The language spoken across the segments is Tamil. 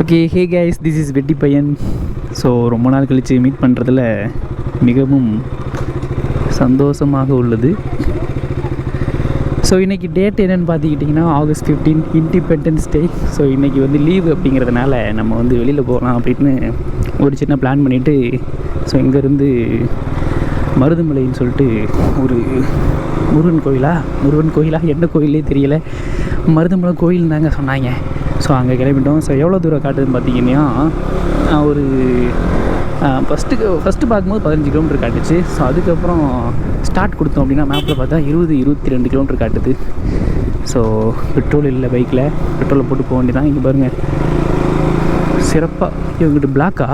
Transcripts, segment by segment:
Okay, hey guys, this is வெட்டி பையன். ஸோ ரொம்ப நாள் கழித்து மீட் பண்ணுறதுல மிகவும் சந்தோஷமாக உள்ளது. ஸோ இன்றைக்கி டேட் என்னென்னு பார்த்துக்கிட்டிங்கன்னா August 15 இண்டிபெண்டன்ஸ் டே. ஸோ இன்றைக்கி வந்து லீவு அப்படிங்கிறதுனால நம்ம வந்து வெளியில் போகலாம் அப்படின்னு ஒரு சின்ன பிளான் பண்ணிவிட்டு, ஸோ இங்கேருந்து மருதமலைன்னு சொல்லிட்டு ஒரு முருகன் கோயிலா என்ன கோயிலே தெரியல, மருதமலை கோயில் தாங்க சொன்னாங்க. ஸோ அங்கே கிளம்பிட்டோம். ஸோ எவ்வளோ தூரம் காட்டுதுன்னு பார்த்தீங்கன்னா, ஒரு ஃபஸ்ட்டு பார்க்கும்போது 15 கிலோமீட்டர் காட்டுச்சு. ஸோ அதுக்கப்புறம் ஸ்டார்ட் கொடுத்தோம் அப்படின்னா மேப்பில் பார்த்தா 22 கிலோமீட்டர் காட்டுது. ஸோ பெட்ரோல் இல்லை, பைக்கில் பெட்ரோலை போட்டு போக வேண்டியதான். இங்கே பாருங்கள், சிறப்பாக இவங்ககிட்ட பிளாக்கா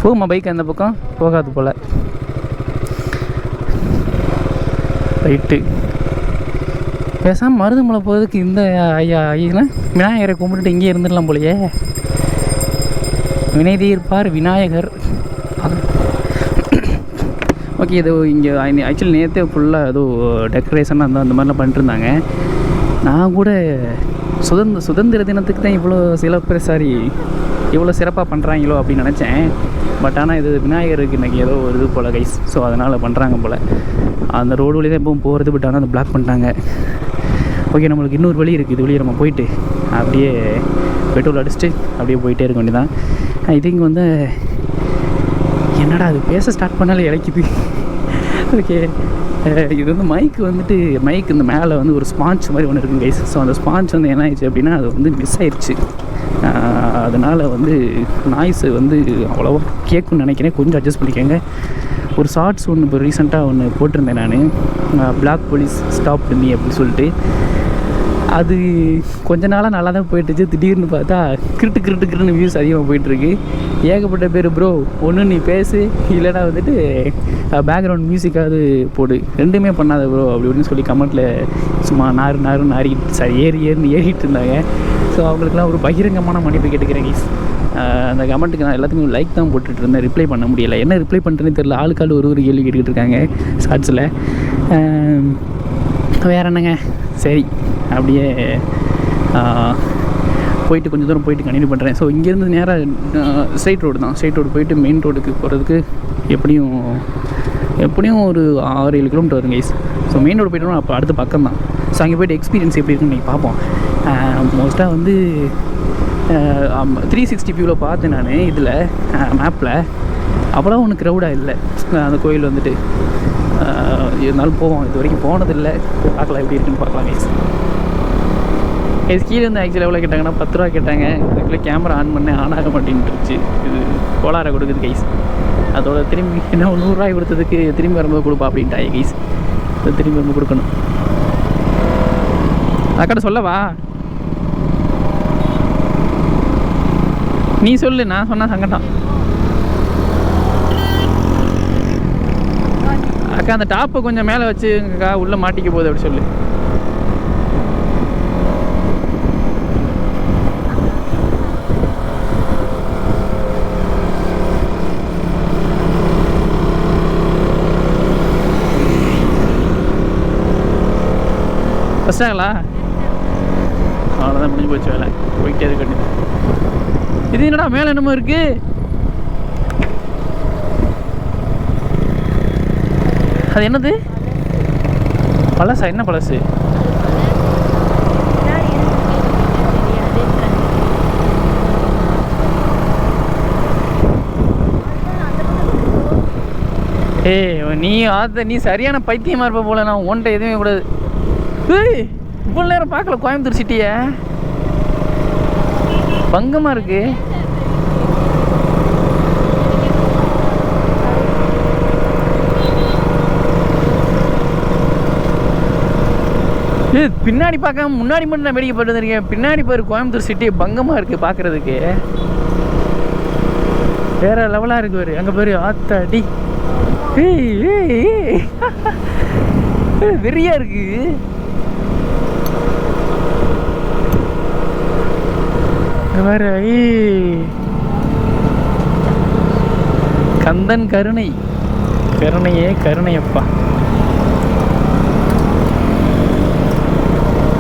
போகுமா பைக், அந்த பக்கம் போகாது போல். ரைட்டு, பேசாமல் மருதமலை போகிறதுக்கு இந்த ஐயா விநாயகரை கும்பிட்டுட்டு இங்கே இருந்துடலாம் போலையே. வினை தீர்ப்பார் விநாயகர். ஓகே, ஏதோ இங்கே ஆக்சுவலி நேற்றே ஃபுல்லாக ஏதோ டெக்கரேஷன் அந்த மாதிரிலாம் பண்ணிட்டுருந்தாங்க. நான் கூட சுதந்திர தினத்துக்கு தான் இவ்வளோ சிறப்பாக பண்ணுறாங்களோ அப்படின்னு நினச்சேன். பட் ஆனால் இது விநாயகருக்கு இன்றைக்கி ஏதோ ஒரு இது போல் கைஸ். ஸோ அதனால் பண்ணுறாங்க போல். அந்த ரோடு வழி தான் எப்பவும் போகிறது, பட் ஆனால் அதை பிளாக் பண்ணிட்டாங்க. ஓகே, நம்மளுக்கு இன்னொரு வழி இருக்குது. இது வழியை நம்ம போயிட்டு அப்படியே பெட்ரோல் அடிச்சுட்டு அப்படியே போயிட்டே இருக்க வேண்டியதான். ஐ திங்க் வந்து என்னடா அது பேச ஸ்டார்ட் பண்ணாலே இழைக்குது. ஓகே, இது வந்து மைக் இந்த மேலே வந்து ஒரு ஸ்பாஞ்ச் மாதிரி ஒன்று இருக்குங்க கைஸ். ஸோ அந்த ஸ்பாஞ்ச் வந்து என்ன ஆயிடுச்சு அப்படின்னா, அது வந்து மிஸ் ஆயிடுச்சு. அதனால் வந்து நாய்ஸு வந்து அவ்வளோவா கேட்குன்னு நினைக்கிறேன். கொஞ்சம் அட்ஜஸ்ட் பண்ணிக்கோங்க. ஒரு ஷார்ட்ஸ் ஒன்று இப்போ ரீசெண்டாக ஒன்று போட்டிருந்தேன் நான், பிளாக் போலீஸ் ஸ்டாப் பண்ணி அப்படின்னு சொல்லிட்டு. அது கொஞ்ச நாளாக நல்லா தான் போயிட்டுச்சு. திடீர்னு பார்த்தா கிருட்டுன்னு வியூஸ் அதிகமாக போயிட்டுருக்கு. ஏகப்பட்ட பேர் ப்ரோ ஒன்று நீ பேசு, இல்லைனா வந்துட்டு பேக்ரவுண்ட் மியூசிக்காவது போடு, ரெண்டுமே பண்ணாத ப்ரோ அப்படின்னு சொல்லி கமெண்ட்டில் சும்மா ஏறிட்டு இருந்தாங்க. ஸோ அவங்களுக்குலாம் ஒரு பகிரங்கமான மன்னிப்பு கேட்டுக்கிறேன் கைஸ். அந்த கமெண்ட்டுக்கு நான் எல்லாத்துக்கும் லைக் தான் போட்டுட்டு இருந்தேன், ரிப்ளை பண்ண முடியலை. என்ன ரிப்ளை பண்ணுறேன்னு தெரியல. ஆளுக்காள் ஒரு கேள்வி கேட்டுக்கிட்டு இருக்காங்க ஷார்ட்ஸில். வேறு என்னங்க, சரி அப்படியே போயிட்டு கொஞ்சம் தூரம் போயிட்டு கண்டினியூ பண்ணுறேன். ஸோ இங்கேருந்து நேராக ஸ்ட்ரைட் ரோடு போயிட்டு மெயின் ரோடுக்கு போகிறதுக்கு எப்படியும் ஒரு 6-7 கிலோமீட்டர் வரும் கைஸ். ஸோ மெயின் ரோடு போய்ட்டோம்னா அப்போ அடுத்த பக்கம் தான். ஸோ அங்கே போய்ட்டு எக்ஸ்பீரியன்ஸ் எப்படி இருக்குன்னு நீங்கள் பார்ப்போம். மோஸ்ட்டாக வந்து 360 வியூவில் பார்த்தேன் நான் இதில் மேப்பில். அப்போலாம் ஒன்றும் க்ரௌடாக இல்லை அந்த கோயில் வந்துட்டு. இருந்தாலும் போவோம், இது வரைக்கும் போனதில்லை, பார்க்கலாம் எப்படி இருக்குன்னு பார்க்கலாம் கைஸ். கீழே இருந்து ஆக்சுவலி எவ்வளோ கேட்டாங்கன்னா 10 ரூபா கேட்டாங்க. அதுக்குள்ளே கேமரா ஆன் பண்ணேன், ஆன் ஆக மாட்டேன்ட்டுருச்சு. இது கோளாரை கொடுக்குது கைஸ். அதோட திரும்பி என்ன 100 ரூபாய் கொடுத்ததுக்கு திரும்பி வரும்போது கொடுப்பா அப்படின்ட்டாங்க கைஸ். திரும்பி வரும்போது கொடுக்கணும். அக்கட சொல்லவா, நீ சொல்லு, நான் சொன்னால் சங்கடம். அக்கா அந்த டாப்பை கொஞ்சம் மேலே வச்சுக்கா, உள்ளே மாட்டிக்க போகுது அப்படி சொல்லு. ஃபஸ்ட்டாங்களா? அவ்வளோதான், முடிஞ்சு போச்சு வேலை. போய்ட்டே இருக்கு. இது என்னடா மேலே என்னமோ இருக்கு? அது என்னது? பழசா? என்ன பழசு? நீ சரியான பைத்தியமாக இருப்ப போல. நான் ஒன்றை எதுவுமே கூடாது. இவ்வளோ நேரம் பார்க்கல கோயம்புத்தூர் சிட்டியை, பங்கமாக இருக்கு. பின்னாடி பார்க்காம முன்னாடி மட்டும் நான் வேடிக்கை போட்டு இருக்கேன். பின்னாடி பாரு, கோயம்புத்தூர் சிட்டி பங்கமாக இருக்குது பார்க்குறதுக்கு. வேற லெவலாக இருக்கு பாரு. அங்கே பாரு, ஆத்தாடி வெறியா இருக்கு. வேற கந்தன் கருணையே கருணையப்பா.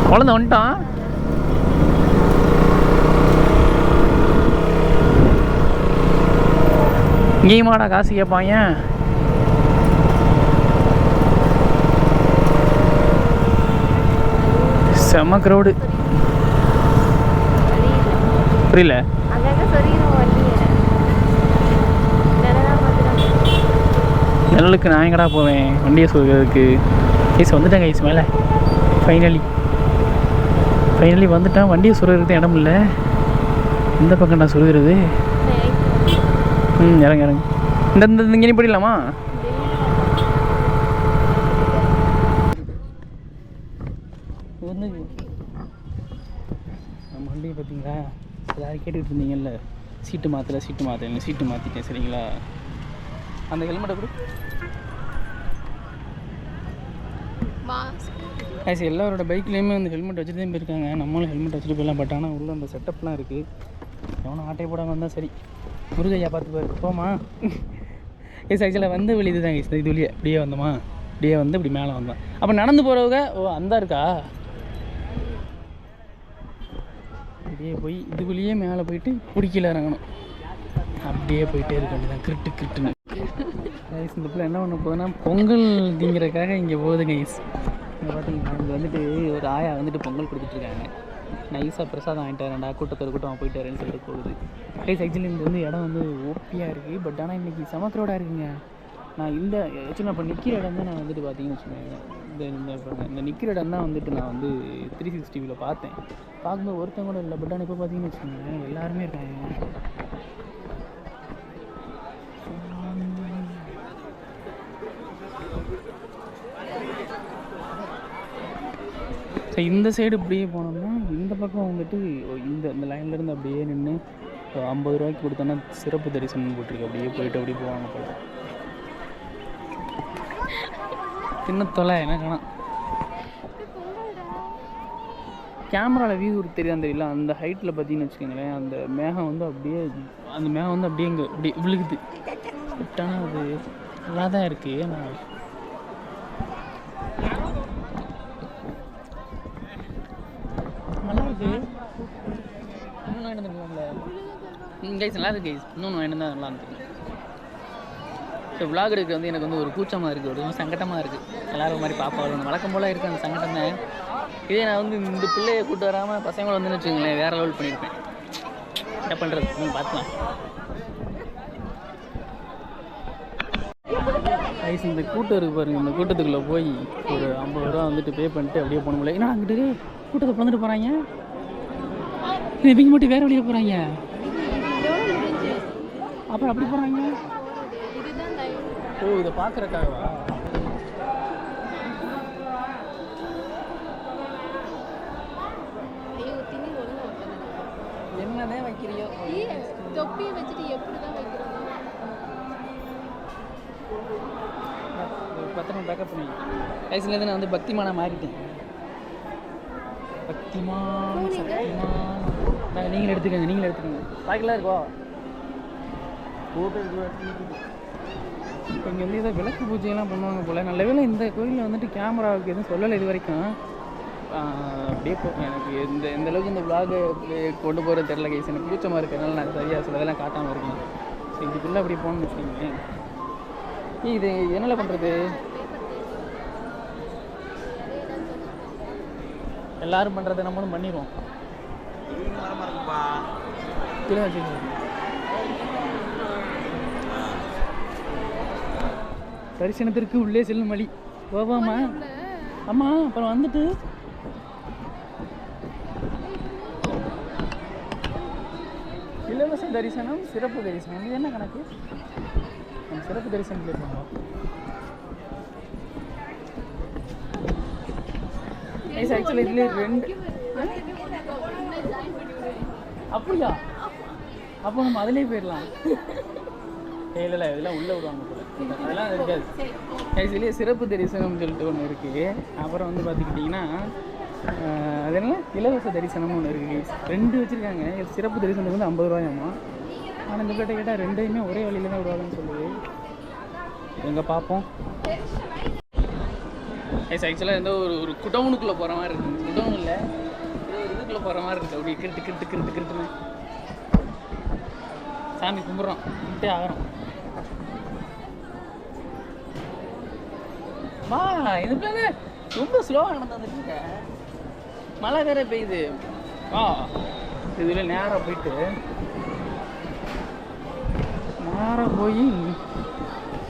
குழந்தை வந்துட்டான். இங்கேயுமாடா காசு கேட்பாங்க. செம்ம க்ரௌடு. புரியல. நிழலுக்கு நான் எங்கடா போவேன் வண்டியை சொல்கிறதுக்கு. கைஸ் வந்துட்டேன் கைஸ் மேலே. ஃபைனலி வந்துட்டான். வண்டியை சொல்கிறதுக்கு இடம் இல்லை. எந்த பக்கம் நான் சொல்கிறது? இறங்க இந்த இங்கே போயிடலாமா? வந்து நம்ம வண்டியை பார்த்தீங்களா? எல்லாரும் கேட்டுக்கிட்டு இருந்தீங்கல்ல, சீட்டு மாற்றிட்டேன் சரிங்களா? அந்த ஹெல்மெட்டை கூட ஆச்சு. எல்லாரோட பைக்லேயுமே வந்து ஹெல்மெட் வச்சுட்டு தான் போயிருக்காங்க. நம்மளும் ஹெல்மெட் வச்சுட்டு போயிடலாம். பட் ஆனால் உள்ள அந்த செட்டப்லாம் இருக்குது. எவனும் ஆட்டை போடாமல் வந்தால் சரி. முருகையா பார்த்து பாரு போமா. எஸ் ஆக்சுவலாக வந்த வழி இது தான். இது வழியே அப்படியே வந்தோமா, அப்படியே வந்து இப்படி மேலே வந்தோம். அப்போ நடந்து போகிறவங்க அந்த இருக்கா, அப்படியே போய் இது வழியே மேலே போயிட்டு பிடிக்கல இறங்கணும். அப்படியே போயிட்டே இருக்க வேண்டியதான் கிருட்டுன்னு. கைஸ் இந்த பிள்ளை என்ன பண்ண போகுதுன்னா பொங்கல் திங்கிறதுக்காக இங்கே போகுது கைஸ். இங்கே பார்த்தீங்கன்னா இங்கே வந்துட்டு ஒரு ஆயா வந்துட்டு பொங்கல் கொடுத்துட்ருக்காங்க. நைஸாக பிரசாதம் வாங்கிட்டு வரேன்டா, கூட்டம் போயிட்டு வரேன்னு சொல்லிட்டு போகுது. கைஸ் ஆக்சுவலி இந்த வந்து இடம் வந்து ஓப்பியாக இருக்குது. பட் ஆனால் இன்றைக்கி செமக்ரோடாக இருக்குங்க. நான் இந்த ஆக்சுவலி இப்போ நிற்கிற இடம் தான் நான் வந்துட்டு பார்த்தீங்கன்னு வச்சுக்கோங்க. இந்த நிற்கிற இடம் தான் வந்துட்டு நான் வந்து 360 பார்த்தேன். பார்க்கும்போது ஒருத்தன் கூட இல்லை. பட் ஆனால் இப்போ பார்த்தீங்கன்னு வச்சுக்கோங்க எல்லாருமே இருக்காங்க. ஸோ இந்த சைடு இப்படியே போனோம்னா இந்த பக்கம் வந்துட்டு இந்த லைன்லேருந்து அப்படியே நின்று 50 ரூபாய்க்கு கொடுத்தோன்னா சிறப்பு தரிசனம் போட்டிருக்கு. அப்படியே போயிட்டு அப்படியே போவாங்க போல. சின்ன தொலை என்ன காணாம். கேமராவில் வியூ தெரியாதுன்னு தெரியல. அந்த ஹைட்டில் பார்த்தீங்கன்னு வச்சுக்கோங்களேன், அந்த மேகம் வந்து அப்படியே இங்கே இப்படி விழுகுது. பட் ஆனால் அது நல்லா தான் இருக்குது. ஆனால் நல்லா இருக்கு. இன்னொன்று வாங்கிட்டு வந்துருக்கலாம்ல கைஸ். நல்லா இருக்கு கைஸ். இன்னொன்று வாங்கிட்டு தான் நல்லா இருந்துருக்கு. ஸோ விளாக் எடுக்க வந்து எனக்கு வந்து ஒரு கூச்சமாக இருக்குது, ஒரு சங்கட்டமாக இருக்குது. எல்லோரும் மாதிரி பாப்பாங்க வழக்கம் போல் இருக்குது அந்த சங்கடம் தான். இதே நான் வந்து இந்த பிள்ளையை கூப்பிட்டு வராமல் பசங்களை வந்து வச்சுக்கோங்களேன் வேறு லெவல் பண்ணியிருப்பேன். என்ன பண்ணுறது நீங்கள் பார்த்துக்கலாம். கைஸ் இந்த கூட்டம் இருக்குது பாருங்கள். இந்த கூட்டத்துக்குள்ளே போய் ஒரு 50 ரூபா வந்துட்டு பே பண்ணிட்டு அப்படியே போன முடியல. ஏன்னா அங்கிட்டு கூட்டத்தை பிறந்துட்டு போகிறாங்க. இவங்க மட்டும் வேறு வழியில் போகிறாங்க. அப்புறம் அப்படி போகிறாங்க. ஓ இதை பார்க்குறக்காகவா? என்னதான் வைக்கிறியோ தொப்பியை வச்சுட்டு எப்படி தான் வைக்கிறோம். 10 நிமிஷம் பேக்கப் பண்ணி வயசுலேருந்து நான் வந்து பக்திமானா மாறிட்டேன். பக்திமான் சக்திமான். நாங்கள் நீங்களும் எடுத்துக்கோங்க. பாக்கெல்லாம் இருக்கோ இப்போ இங்கே வந்து இதை விளக்கு பூஜையெல்லாம் பண்ணுவாங்க போல். நல்ல வேளை இந்த கோயிலில் வந்துட்டு கேமராவுக்கு எதுவும் சொல்லலை இது வரைக்கும். அப்படியே எனக்கு எந்த அளவுக்கு இந்த விளாகு கொண்டு போகிறது தெரில கைஸ். எனக்கு கூச்சமாக இருக்கிறதுனால நான் சரியாக சிலதெல்லாம் காட்டாமல் இருக்கேன். ஸோ இதுக்குள்ளே அப்படி போகணும்னு வச்சுக்கோங்களேன். இது என்னெல்லாம் பண்ணுறது? எல்லாரும் பண்ணுறதை நம்மளும் பண்ணிடுவோம். கீழே வச்சுக்கோங்க. தரிசனத்திற்கு உள்ளே செல்லும் வழி போவாமா? ஆமாம். அப்புறம் வந்துட்டு இலவச தரிசனம், சிறப்பு தரிசனம், இது என்ன கணக்கு? நம்ம சிறப்பு தரிசனம் கேட்போம். ஆக்சுவலி இதுல 2 அப்படியா? அப்போ நம்ம அதிலே போயிடலாம். இல்லை இதெல்லாம் உள்ளே விடுவாங்க போல. அதெல்லாம் இருக்காது. ஆக்சுவலி சிறப்பு தரிசனம்னு சொல்லிட்டு ஒன்று இருக்குது. அப்புறம் வந்து பார்த்துக்கிட்டிங்கன்னா அது என்ன இலவச தரிசனம்னு ஒன்று இருக்குது. 2 வச்சுருக்காங்க. சிறப்பு தரிசனத்துக்கு வந்து 50 ரூபாயாம்மா. ஆனால் இந்த கிட்ட கேட்டால் 2யுமே ஒரே வழியில் தான் விடுவாங்கன்னு சொல்லுது. எங்கே பார்ப்போம். ஆக்சுவலாக எந்த ஒரு குடவுனுக்குள்ளே போகிற மாதிரி இருக்குது. குடவுன் இல்லை, இதுக்குள்ளே போகிற மாதிரி இருக்குது. அப்படி கிருட்டுன்னு சாமி கும்பிட்றோம், கிட்டே ஆகிறோம். வா இதுக்காக ரொம்ப ஸ்லோவாக நடந்துருக்க. மழை வேற பெய்யுது. வா இதில் நேராக போயிட்டு நேராக போய்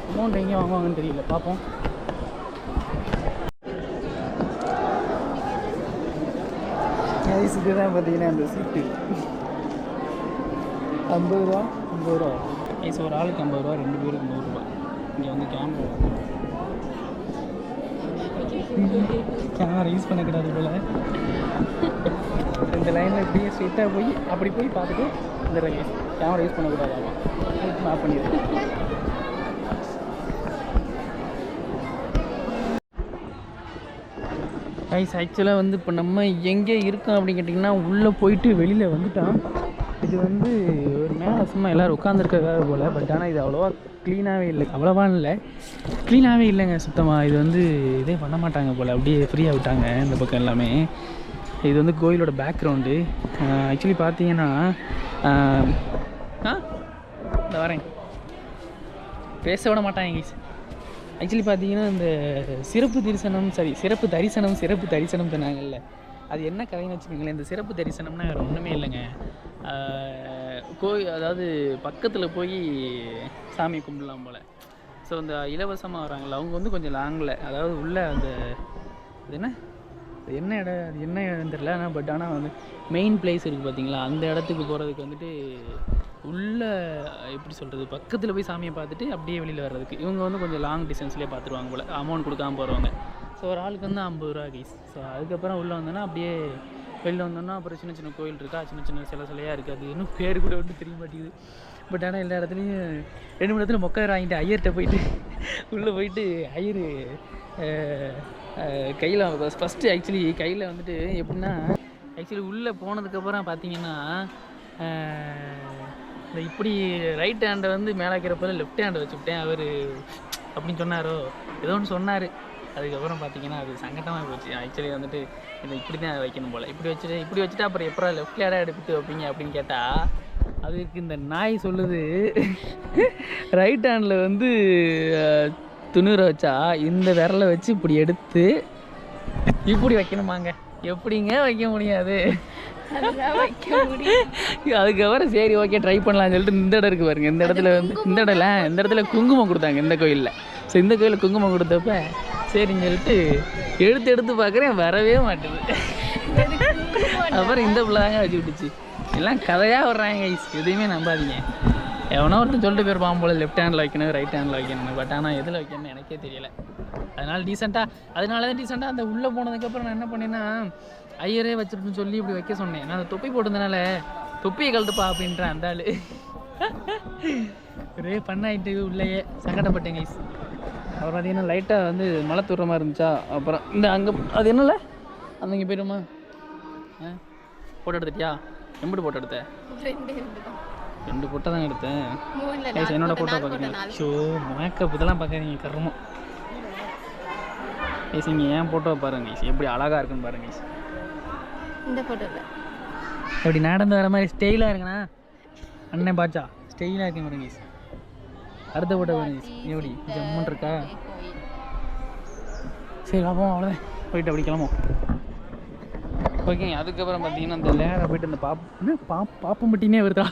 அமௌண்ட் எங்கேயும் வாங்குவாங்கன்னு தெரியல, பார்ப்போம். இதுக்கு தான் பார்த்தீங்கன்னா அந்த சீட்டு 50 ரூபா. ஐஸ் ஒரு ஆளுக்கு 50 ரூபா, 2 பேருக்கு 100 ரூபா. இங்கே வந்து கேமரா யூஸ் பண்ணக்கூடாது போல். இந்த லைனில் இப்படியே ஸ்ட்ரெயிட்டாக போய் அப்படி போய் பார்த்துட்டு இந்த கேமரா யூஸ் பண்ணக்கூடாது. ஆமாம், ஆஃப் பண்ணிடுறேன். கைஸ் ஆக்சுவலாக வந்து இப்போ நம்ம எங்கே இருக்கோம் அப்படின்னு கேட்டிங்கன்னா உள்ளே போயிட்டு வெளியில் வந்துட்டோம். இது வந்து ஒரு மேலே சும்மா எல்லோரும் உட்காந்துருக்கிறதாக போல். பட் ஆனால் இது அவ்வளோவா க்ளீனாகவே இல்லை, அவ்வளோவா இல்லை, க்ளீனாகவே இல்லைங்க சுத்தமாக. இது வந்து இதே பண்ண மாட்டாங்க போல், அப்படியே ஃப்ரீயாக விட்டாங்க இந்த பக்கம் எல்லாமே. இது வந்து கோயிலோட பேக்ரவுண்டு. ஆக்சுவலி பார்த்தீங்கன்னா இந்த வரேன் பேச விட மாட்டாங்க கைஸ். ஆக்சுவலி பார்த்தீங்கன்னா இந்த சிறப்பு தரிசனம் சொன்னாங்கல்ல, அது என்ன கதைன்னு வச்சுக்கோங்களேன். இந்த சிறப்பு தரிசனம்னா வேறு ஒன்றுமே இல்லைங்க. அதாவது பக்கத்தில் போய் சாமி கும்பிடலாம் போல். ஸோ இந்த இலவசமாக வராங்கள அவங்க வந்து கொஞ்சம் லாங்கில், அதாவது உள்ள அந்த அது என்ன இடம் தெரியல. ஆனால் பட் ஆனால் வந்து மெயின் பிளேஸ் இருக்குது பார்த்தீங்களா, அந்த இடத்துக்கு போகிறதுக்கு வந்துட்டு உள்ள எப்படி சொல்கிறது, பக்கத்தில் போய் சாமியை பார்த்துட்டு அப்படியே வெளியில் வர்றதுக்கு இவங்க வந்து கொஞ்சம் லாங் டிஸ்டன்ஸ்லேயே பார்த்துருவாங்க போல், அமௌண்ட் கொடுக்காம போகிறவங்க. ஸோ ஒரு ஆளுக்கு வந்து 50 ரூபா கைஸ். ஸோ அதுக்கப்புறம் உள்ளே வந்தோன்னா அப்படியே வெளியில் வந்தோன்னா அப்புறம் சின்ன சின்ன கோயில் இருக்கா, சின்ன சிலையாக இருக்குது. அது இன்னும் பேர் கூட ஒன்றும் தெரிய மாட்டேங்குது. பட் ஆனால் எல்லா இடத்துலையும் 2 3 இடத்துல மொக்கை வாங்கிட்டு ஐயர்கிட்ட போயிட்டு உள்ளே போயிட்டு ஐயர் கையில் ஃபஸ்ட்டு ஆக்சுவலி கையில் வந்துட்டு எப்படின்னா, ஆக்சுவலி உள்ளே போனதுக்கப்புறம் பார்த்தீங்கன்னா இந்த இப்படி ரைட் ஹேண்டை வந்து மேலே வைக்கிறப்ப லெஃப்ட் ஹேண்டை வச்சுக்கிட்டேன் அவர் அப்படின்னு சொன்னாரோ ஏதோ ஒன்று சொன்னார். அதுக்கப்புறம் பார்த்தீங்கன்னா அது சங்கட்டமாக போச்சு. ஆக்சுவலி வந்துட்டு இதை இப்படி தான் வைக்கணும் போல், இப்படி வச்சுட்டு அப்புறம் எப்போ லெஃப்ட் ஹேண்டாக எடுத்து வைப்பீங்க அப்படின்னு கேட்டால் அதுக்கு இந்த நாய் சொல்லுது ரைட் ஹேண்டில் வந்து துணுரை வச்சா இந்த விரலை வச்சு இப்படி எடுத்து இப்படி வைக்கணுமாங்க. எப்படிங்க வைக்க முடியாது. அதுக்கப்புறம் சரி ஓகே ட்ரை பண்ணலாம்னு சொல்லிட்டு இந்த இடம் இருக்குது பாருங்க, இந்த இடத்துல வந்து இந்த இடத்துல குங்குமம் கொடுத்தாங்க இந்த கோயிலில். ஸோ இந்த கோயிலில் குங்குமம் கொடுத்தப்ப சரின்னு சொல்லிட்டு எடுத்து பார்க்குறேன், வரவே மாட்டேது. அப்புறம் இந்த பிள்ளை தாங்க வச்சு விட்டுச்சு. எல்லாம் கதையாக வர்றாங்க கைஸ், எதையுமே நம்பாதீங்க. எவனோ ஒருத்தர் சொல்லிட்டு போயிருப்பான் போல் லெஃப்ட் ஹேண்டில் வைக்கணும் ரைட் ஹேண்டில் வைக்கணும். பட் ஆனால் எதில் வைக்கணும்னு எனக்கே தெரியலை. அதனால தான் டீசெண்டாக அந்த உள்ளே போனதுக்கப்புறம் நான் என்ன பண்ணேன்னா ஐயரே வச்சுருக்குன்னு சொல்லி இப்படி வைக்க சொன்னேன். நான் அந்த தொப்பி போட்டதுனால தொப்பியை கழட்டுப்பா அப்படின்றேன் அந்த ஆள். ஒரே பண்ணாயிட்டு உள்ளேயே சங்கடப்பட்டேன் கைஸ். அப்புறம் பார்த்தீங்கன்னா லைட்டாக வந்து மழை தூர மாதிரி இருந்துச்சா, அப்புறம் இந்த அங்கே அது என்னல்ல அந்த இங்கே போயிடுமா ஃபோட்டோ எடுத்துட்டியா? எம்பிட்டு ஃபோட்டோ எடுத்தேன்? 2 ஃபோட்டோ தான் எடுத்தேன் கைஸ். என்னோட ஃபோட்டோ பார்க்குறீங்க. ஷோ மேக்கப் இதெல்லாம் பார்க்குறீங்க கர்மம் கைஸ். இங்கே ஏன் ஃபோட்டோவை பாருங்க கைஸ், எப்படி அழகாக இருக்குன்னு பாருங்க கைஸ். இந்த ஃபோட்டோவில் எப்படி நடந்து வர மாதிரி ஸ்டைலாக இருக்குண்ணா அண்ணன் பாச்சா ஸ்டைலாக இருக்கு பாருங்க கைஸ். அடுத்த ஃபோட்டோ பாருங்க கைஸ், எப்படி ஜம்முன்னு இருக்கா. சரி பார்ப்போம், அவ்வளோதான் போயிட்டு அப்படி கிளம்பும். ஓகேங்க. அதுக்கப்புறம் பார்த்தீங்கன்னா அந்த லேராக போயிட்டு அந்த பாப்பம்பட்டினே வருதா,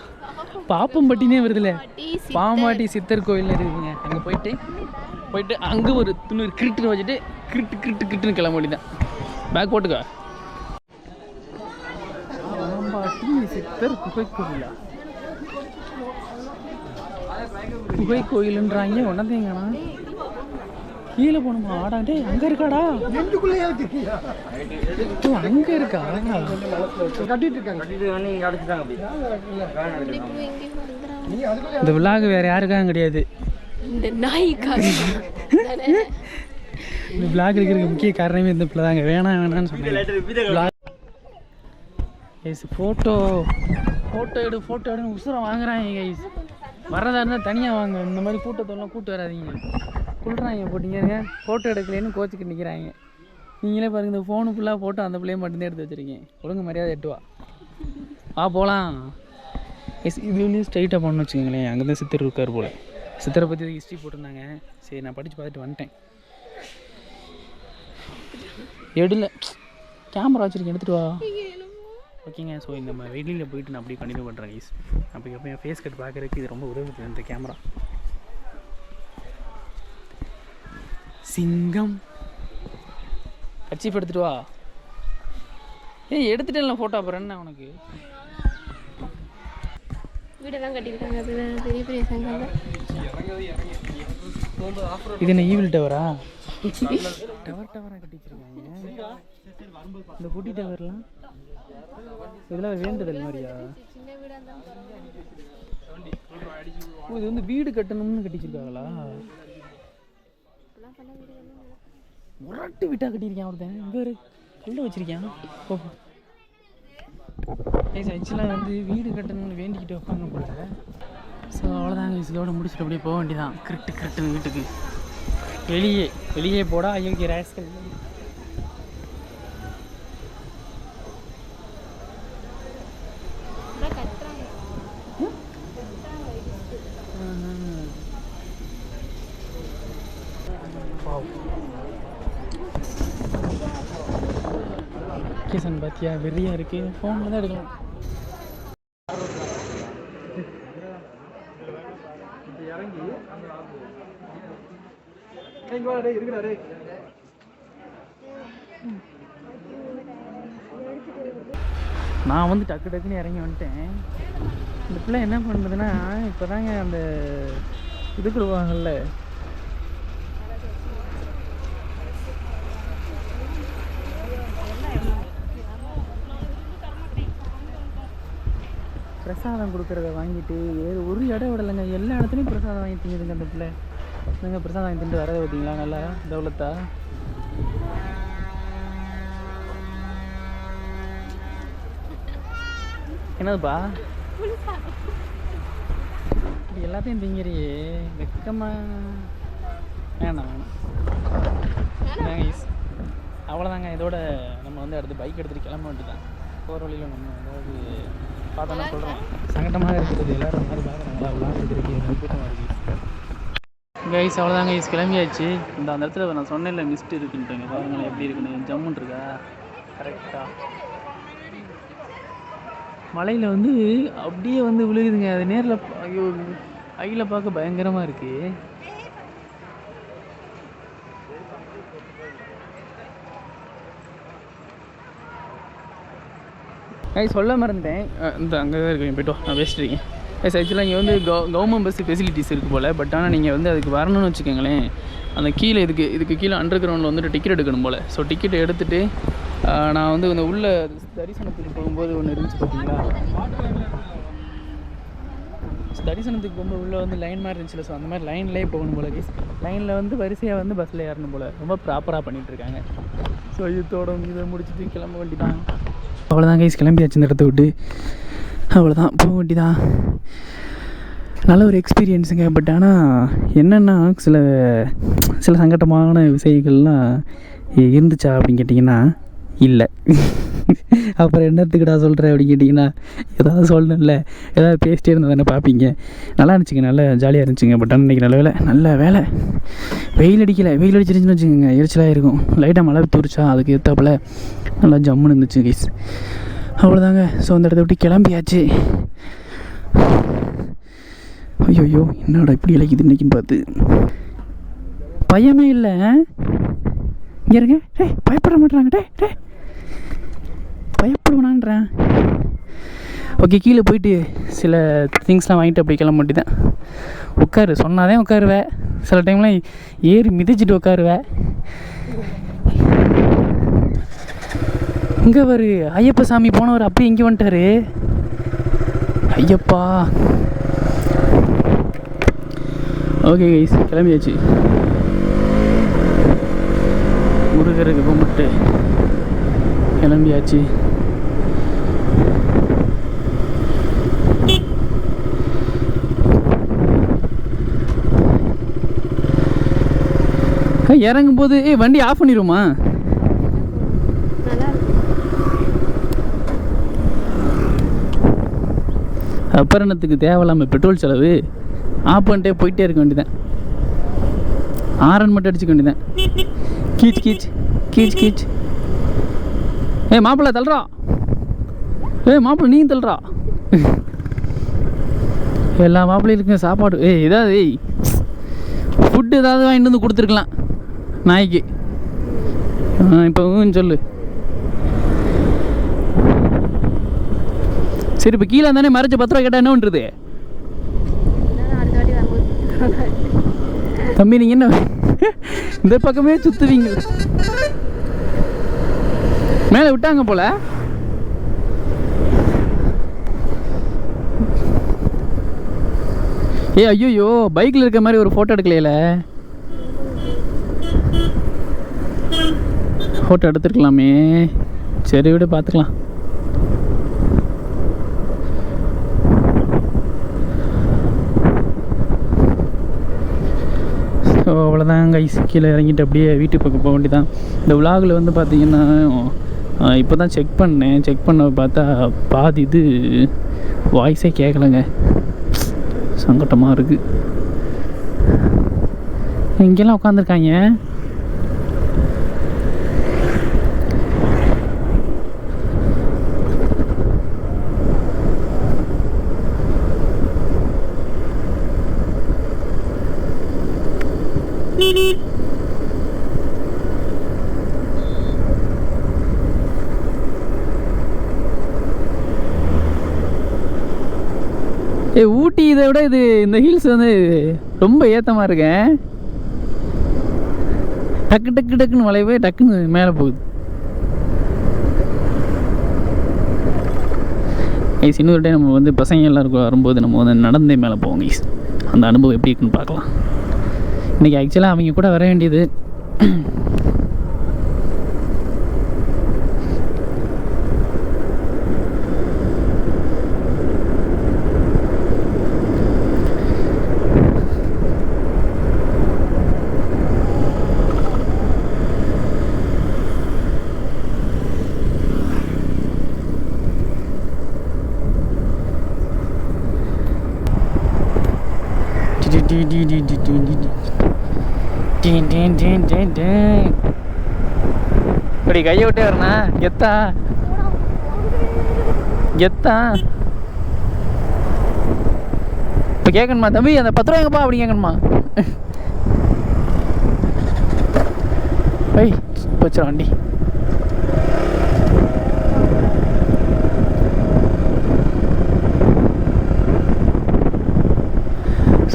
பாப்பம்பட்டினே வருதுல்ல, பாம்பாட்டி சித்தர் கோயில் இருக்குங்க. அங்கே போயிட்டு அங்கே ஒரு துணூறு கிரிட்டுன்னு வச்சுட்டு கிரிட்டுன்னு கிளம்ப வேண்டியதான். பேக் போட்டுக்கா. பாம்பாட்டி சித்தர் குகை கோயிலா, குகை கோயிலுன்றாங்க. ஒன்னதேங்கண்ணா கீழே போகணுமா? ஆடாண்டே அங்கே இருக்காடா, அங்கே இருக்கா கட்டிட்டு இருக்காங்க. இந்த விழாக்கு வேற யாருக்காக கிடையாது, இந்த நாய்க்காக. இந்த விழாக்கு இருக்கிறதுக்கு முக்கிய காரணமே இந்த பிள்ளை தாங்க. வேணாம்னு சொன்னேன். ஃபோட்டோ எடுன்னு உசுரம் வாங்குறாங்க கைஸ். வரதா இருந்தால் தனியாக வாங்க, இந்த மாதிரி கூட்டத்தெல்லாம் கூட்டு வராதிங்க. சொல்கிறாங்க போட்டிங்க ஃபோட்டோ எடுக்கலேன்னு கோச்சிக்கிட்டு நிற்கிறாங்க. நீங்களே பாருங்கள், இந்த ஃபோனு ஃபுல்லாக ஃபோட்டோ அந்த பிள்ளையை மட்டும்தான் எடுத்து வச்சுருக்கேன். ஒழுங்கு மரியாதை எட்டுவா போகலாம். இதுலேயும் ஸ்ட்ரைட்டாக போகணுன்னு வச்சுக்கோங்களேன். அங்கே தான் சித்தர் இருக்கார் போல். சித்தரை பற்றி ஹிஸ்ட்ரி போட்டிருந்தாங்க. சரி நான் படித்து பார்த்துட்டு வந்துட்டேன். எடுல கேமரா வச்சுருக்கேன், எடுத்துகிட்டு வா. ஓகேங்க. ஸோ இந்த வெளியில் போயிட்டு நான் அப்படியே கண்டினியூ பண்ணுறேன் கைஸ். அப்படி எப்போ என் ஃபேஸ் கட் பார்க்குறதுக்கு இது ரொம்ப உதவுது இந்த கேமரா. சிங்கம் கட்சிப்பு எடுத்துகிட்டு வா. ஏய் எடுத்துட்டேன்ல ஃபோட்டோ, அப்புறம் என்ன உனக்கு? வீடெல்லாம் கட்டிக்கிட்டாங்க, பெரிய பெரிய சங்கம். இது என்ன ஈவில் டவரா? டவராக கட்டி வச்சிருக்காங்க. இந்த குட்டி டவர்லாம் இதெல்லாம் வேண்டுதல் மாதிரியா? இது வந்து வீடு கட்டணும்னு கட்டிச்சிருக்காங்களா? முரட்டு வீட்டாக கட்டியிருக்கேன் ஒருத்தன். இங்கே ஒரு கல்ல வச்சிருக்கேன். ஆக்சுவலாக வந்து வீடு கட்டணும்னு வேண்டிக்கிட்டு வைப்பாங்க போல. ஸோ அவ்வளோதாங்க, இதோட முடிச்சுட்டு அப்படியே போக வேண்டியதான். கிரிட்டு வீட்டுக்கு வெளியே போடா அயோக்கிய ராஸ்கல். கேசன் பாத்தியா வெறியா இருக்கு. ஃபோனில் தான் எடுக்கலாம். நான் வந்து டக்குன்னு இறங்கி வந்துட்டேன். இந்த பிள்ளை என்ன பண்ணுறதுன்னா, இப்போ தாங்க அந்த இதுக்குடுவாங்கல்ல, பிரசாதம் கொடுக்குறத வாங்கிட்டு ஒரு இடம் விடலைங்க. எல்லா இடத்துலையும் பிரசாதம் வாங்கி திங்குதுங்க அந்த பிள்ளை. நீங்கள் பிரசாதம் வாங்கி திண்டு வரதை பார்த்தீங்களா? நல்லா தௌலத்தா. என்னதுப்பா இப்படி எல்லாத்தையும் திங்கிறியே, வெக்கமா? வேணாம் அவ்வளோதாங்க. இதோட நம்ம வந்து அடுத்து பைக் எடுத்துகிட்டு கிளம்ப வேண்டியதான். போகிற வழியில் நம்ம ஏதாவது பார்த்தோன்னா சொல்கிறோம். சங்கடமாக இருக்குது, எல்லோரும் மாதிரி பார்க்குறாங்களா? விளாண்டுருக்கு கூட்டமாக இருக்குது கைஸ். அவ்வளோதாங்க கைஸ், கிளம்பியாச்சு. அந்த இடத்துல நான் சொன்னேன்ல மிஸ்ட் இருக்குன்ட்டுங்க, பாருங்களேன் எப்படி இருக்குன்னு. ஜம்முன்னு இருக்கா கரெக்டாக. மலையில் வந்து அப்படியே வந்து விழுகுதுங்க. அது நேரில் ஐயோ ஐயில் பார்க்க பயங்கரமாக இருக்குது. சொல்ல மறந்துட்டேன். இந்த அங்கே தான் இருக்கேன், போய்ட்டு நான் பேசிட்டுருக்கேன். ஆக்சுவலாக இங்கே வந்து கவர்மெண்ட் பஸ் ஃபெசிலிட்டிஸ் இருக்குது போல். பட் ஆனால் நீங்கள் வந்து அதுக்கு வரணும்னு வச்சுக்கோங்களேன், அந்த கீழே இதுக்கு கீழே அண்டர் கிரவுண்டில் வந்துட்டு டிக்கெட் எடுக்கணும் போல். ஸோ டிக்கெட் எடுத்துகிட்டு நான் வந்து இந்த உள்ள தரிசனத்துக்கு போகும்போது ஒன்று இருந்துச்சு பார்த்தீங்களா, தரிசனத்துக்கு போகும்போது உள்ளே வந்து லைன் மாதிரி இருந்துச்சுல. ஸோ அந்த மாதிரி லைன்லேயே போகணும் போல் கைஸ். லைனில் வந்து வரிசையாக வந்து பஸ்ஸில் ஏறணும் போல். ரொம்ப ப்ராப்பராக பண்ணிகிட்ருக்காங்க. ஸோ இதோட இதை முடிச்சுட்டு கிளம்ப வேண்டிதான். அவ்வளோதான் கைஸ், கிளம்பியாச்சு இந்த இடத்த விட்டு. அவ்வளோதான், போக வேண்டிதான். நல்ல ஒரு எக்ஸ்பீரியன்ஸுங்க. பட் ஆனால் என்னென்னா சில சங்கடமான விஷயங்கள்லாம் இருந்துச்சா அப்படின்னு கேட்டிங்கன்னா இல்லை. அப்புறம் என்னத்துக்குடா சொல்கிறேன் அப்படின்னு கேட்டிங்கன்னா, ஏதாவது சொல்லணும்ல, ஏதாவது பேசிட்டே இருந்தால் தானே பார்ப்பீங்க. நல்லா இருந்துச்சுங்க, நல்லா ஜாலியாக இருந்துச்சுங்க. பட் ஆனால் இன்றைக்கி நல்ல வேலை வெயில் அடிக்கலை. வெயில் அடிச்சிருந்துச்சுன்னு வச்சுக்கோங்க எரிச்சலாக இருக்கும். லைட்டாக மழை தூரிச்சா, அதுக்கு ஏற்றாப்புல நல்லா ஜம்முன்னு இருந்துச்சு கைஸ். அவ்வளோதாங்க. ஸோ அந்த இடத்த விட்டு கிளம்பியாச்சு. ஐயோ என்னடா இப்படி இழைக்குது இன்றைக்கின்னு பார்த்து. பயமே இல்லை இங்கே இருங்க. பயப்பட மாட்டேறாங்க. பயப்படுவானான்றேன். ஓகே, கீழே போயிட்டு சில திங்ஸ்லாம் வாங்கிட்டு அப்படி கிளம்ப மாட்டேதான். உட்காரு சொன்னாதான் உட்காருவேன். சில டைம்லாம் ஏறி மிதிச்சுட்டு உட்காருவேன். இங்கே ஒரு ஐயப்ப சாமி போனவர் அப்படியே இங்கே வந்துட்டாரு. ஐயப்பா. ஓகே கைஸ், கிளம்பியாச்சு. முருகருக்கு கும்பிட்டு கிளம்பியாச்சு. இறங்கும் போது வண்டி ஆஃப் பண்ணிடுமா? அப்புறத்துக்கு தேவையில்லாமல் பெட்ரோல் செலவு. ஆஃப் பண்ணிட்டே போயிட்டே இருக்க வேண்டியதான். ஆரன் மட்டும் அடிச்சுக்க வேண்டியதான். கீச் கீச் கீச் கீச். ஏய் மாப்பிள்ளை தள்ளுறா, ஏய் மாப்பிள்ளை நீ தள்ளுறா. எல்லா மாப்பிள்ளைகளுக்கும் சாப்பாடு ஏதாவது ஃபுட்டு ஏதாவது வாங்கிட்டு வந்து கொடுத்துருக்கலாம் நாய்க்கு. இப்போ சொல்லு. சரி இப்போ கீழே தானே மறைச்சு 10 ரூபா கேட்டால் என்ன பண்ணுறது? தம்பி நீங்கள் என்ன இந்த பக்கமே சுற்றுவீங்க. மேலே விட்டாங்க போல. ஐயோ பைக்கில் இருக்க மாதிரி ஒரு ஃபோட்டோ எடுக்கலையில. ஃபோட்டோ எடுத்துருக்கலாமே. சரி விட பார்த்துக்கலாம். ஸோ அவ்வளோதான் கைஸ், கீழே இறங்கிட்டு அப்படியே வீட்டு பக்கம் போக வேண்டியதான். இந்த விலாகில் வந்து பார்த்திங்கன்னா இப்போ தான் செக் பண்ண பார்த்தா பாதி இது வாய்ஸே கேட்கலங்க. சங்கட்டமாக இருக்குது. இங்கெல்லாம் உட்காந்துருக்காங்க. ஊட்டி இதை விட இது இந்த ஹில்ஸ் வந்து ரொம்ப ஏத்தமாக இருக்கேன். டக்கு டக்கு டக்குன்னு வளையவே டக்குன்னு மேலே போகுது. கைஸ் இன்னொரு டைம் நம்ம வந்து பசங்க எல்லாருக்கும் வரும்போது நம்ம வந்து நடந்தே மேலே போவோம் கைஸ். அந்த அனுபவம் எப்படி இருக்குன்னு பார்க்கலாம். இன்றைக்கி ஆக்சுவலாக அவங்க கூட வர வேண்டியது. இப்படி கையை விட்டே வரணா கெத்தா கெத்தா. இப்போ கேட்கணுமா தம்பி அந்த 10 ரூபா எங்கப்பா அப்படி கேட்கணுமா? ஐய் போச்சு வண்டி.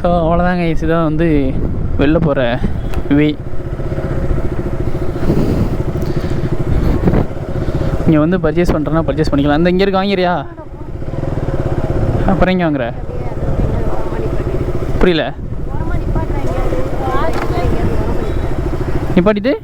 ஸோ அவ்வளோதாங்க. இதுதான் வந்து வெளில போகிற வே. இங்கே வந்து பர்ச்சேஸ் பண்ணுறேன்னா பர்ச்சேஸ் பண்ணிக்கலாம். அந்த இங்கே இருக்க வாங்கிறியா? அப்புறம் இங்கே வாங்குற புரியல. நிப்பாட்டிட்டு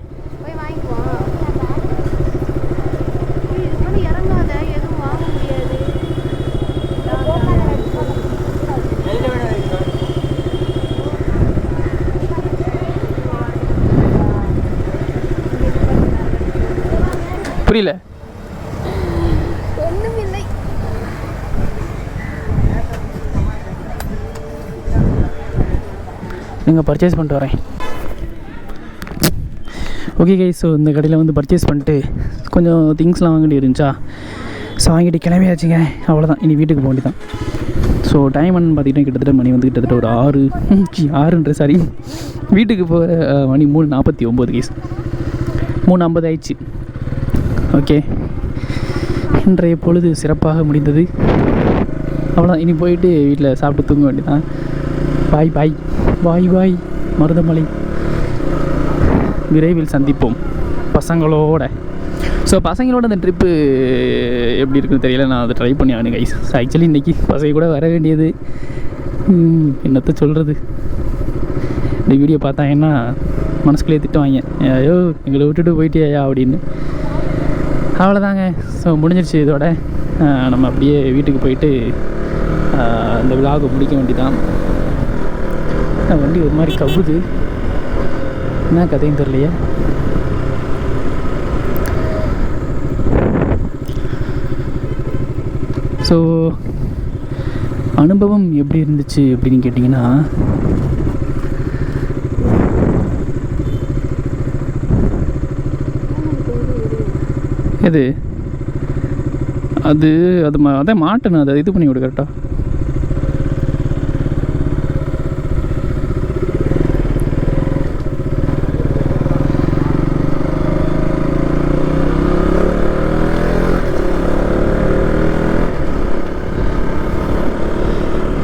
புரியல. நீங்கள் பர்ச்சேஸ் பண்ணிட்டு வரேன். ஓகே கைஸ், ஸோ இந்த கடையில் வந்து பர்ச்சேஸ் பண்ணிட்டு கொஞ்சம் திங்ஸ்லாம் வாங்கிட்டு இருந்துச்சா, ஸோ வாங்கிட்டு கிளம்பியாச்சுங்க. அவ்வளோதான், இனி வீட்டுக்கு போக வேண்டியதான். ஸோ டைம் பார்த்திங்கன்னா கிட்டத்தட்ட மணி வந்து கிட்டத்தட்ட ஒரு 6 சாரி வீட்டுக்கு போகிற மணி 3:49 கைஸ். 3:50 ஆயிடுச்சு. ஓகே, இன்றைய பொழுது சிறப்பாக முடிந்தது. அவ்வளோதான், இனி போயிட்டு வீட்டில் சாப்பிட்டு தூங்க வேண்டியதான். பாய் பாய் பாய் பாய் மருதமலை. விரைவில் சந்திப்போம் பசங்களோட. ஸோ பசங்களோட அந்த ட்ரிப்பு எப்படி இருக்குன்னு தெரியல, நான் அதை ட்ரை பண்ணி ஆகணும் கைஸ். ஆக்சுவலி இன்றைக்கி பசங்க கூட வர வேண்டியது. என்னத்தை சொல்கிறது, இந்த வீடியோ பார்த்தாங்கன்னா மனசுக்குள்ளேயே திட்டுவாங்க, ஐயோ எங்களை விட்டுட்டு போயிட்டியா அப்படின்னு. அவ்வளோதாங்க, ஸோ முடிஞ்சிருச்சு இதோட. நம்ம அப்படியே வீட்டுக்கு போயிட்டு இந்த விலாகை முடிக்க வேண்டியதான். வண்டி ஒரு மாதிரி கவுது, என்ன கதையும் தெரியலையே. ஸோ அனுபவம் எப்படி இருந்துச்சு அப்படின்னு கேட்டிங்கன்னா, எது அது அதான் மாட்டணும், அதை இது பண்ணி விடு கரெக்டாக.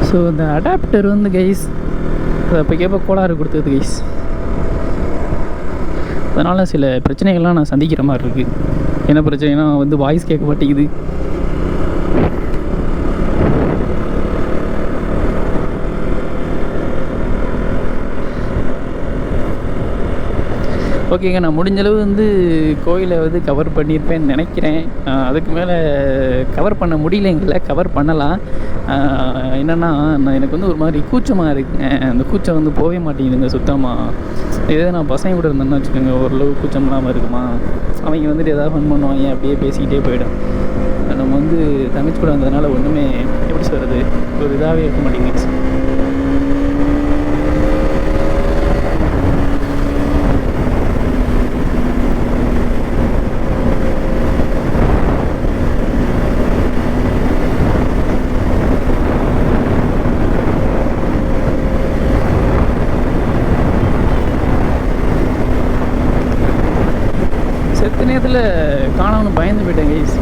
ஸோ இந்த அடாப்டர் வந்து கைஸ் அப்போ கோளாறு கொடுத்தது கைஸ். அதனால் சில பிரச்சனைகள்லாம் நான் சந்திக்கிற மாதிரி இருக்குது. என்ன பிரச்சனைனா வந்து வாய்ஸ் கேட்க மாட்டேங்குது. ஓகேங்க, நான் முடிஞ்சளவு வந்து கோயிலை வந்து கவர் பண்ணியிருப்பேன்னு நினைக்கிறேன். அதுக்கு மேலே கவர் பண்ண முடியலைங்கள, கவர் பண்ணலாம். என்னென்னா எனக்கு வந்து ஒரு மாதிரி கூச்சமாக இருக்குங்க. அந்த கூச்சம் வந்து போகவே மாட்டேங்குதுங்க சுத்தமாக. இதே நான் பசங்க கூட இருந்தேன்னு வச்சுக்கோங்க, ஓரளவு கூச்சம் இல்லாமல் இருக்குமா. அவங்க வந்துட்டு எதாவது ஃபன் பண்ணுவாங்க, அப்படியே பேசிக்கிட்டே போயிடும். நம்ம வந்து தங்கச்சி கூட வந்ததுனால ஒன்றுமே எப்படி சொல்கிறது, ஒரு இதாகவே இருக்க மாட்டேங்குது. செத்த நேரத்தில் காணாமனு பயந்து போயிட்டேன் கைஸ்.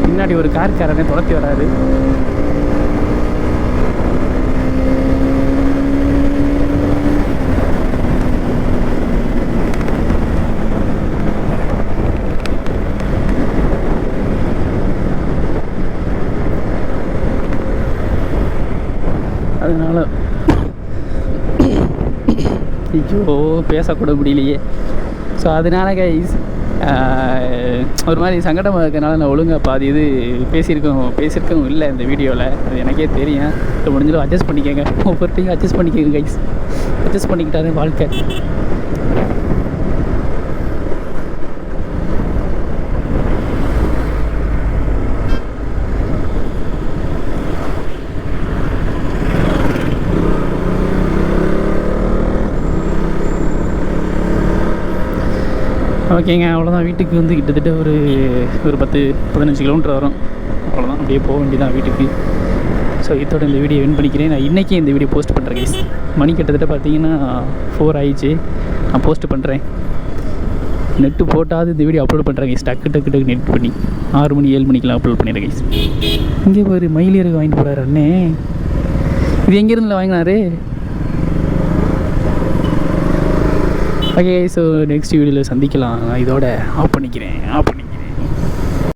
பின்னாடி ஒரு கார்காரனே துரத்தி வராது. அதனால் ஐயோ பேசக்கூட முடியலையே. ஸோ அதனால கைஸ் ஒரு மாதிரி சங்கடமாக இருக்கிறனால நான் ஒழுங்காக பாதி இது பேசியிருக்கவும் இல்லை இந்த வீடியோவில். அது எனக்கே தெரியும். ஸோ முடிஞ்சளவு அட்ஜஸ்ட் பண்ணிக்கோங்க, ஒவ்வொருத்தையும் அட்ஜஸ்ட் பண்ணிக்கோங்க கைஸ். அட்ஜஸ்ட் பண்ணிக்கிட்டாலே வாழ்க்கை. ஓகேங்க, அவ்வளோதான். வீட்டுக்கு வந்து கிட்டத்தட்ட ஒரு 10-15 கிலோமீட்டர் வரும். அவ்வளோதான், அப்படியே போக வேண்டியதான் வீட்டுக்கு. ஸோ இதோட இந்த வீடியோ வின் பண்ணிக்கிறேன். நான் இன்றைக்கி இந்த வீடியோ போஸ்ட் பண்ணுறேன் கைஸ். மணி கிட்டத்தட்ட பார்த்தீங்கன்னா 4 ஆயிடுச்சு. நான் போஸ்ட்டு பண்ணுறேன். நெட்டு போட்டாது இந்த வீடியோ அப்லோட் பண்ணுறேன் கைஸ். டக்கு நெட் பண்ணி 6 மணி 7 மணிக்கெலாம் அப்லோட் பண்ணிடுறேன் கைஸ். இங்கே ஒரு மயிலியருக்கு வாங்கிட்டு போகிறாரு அண்ணே. இது எங்கேருந்துல வாங்கினாரு? ஓகே, ஸோ நெக்ஸ்ட் வீடியோவில் சந்திக்கலாம். இதோட ஆஃப் பண்ணிக்கிறேன்.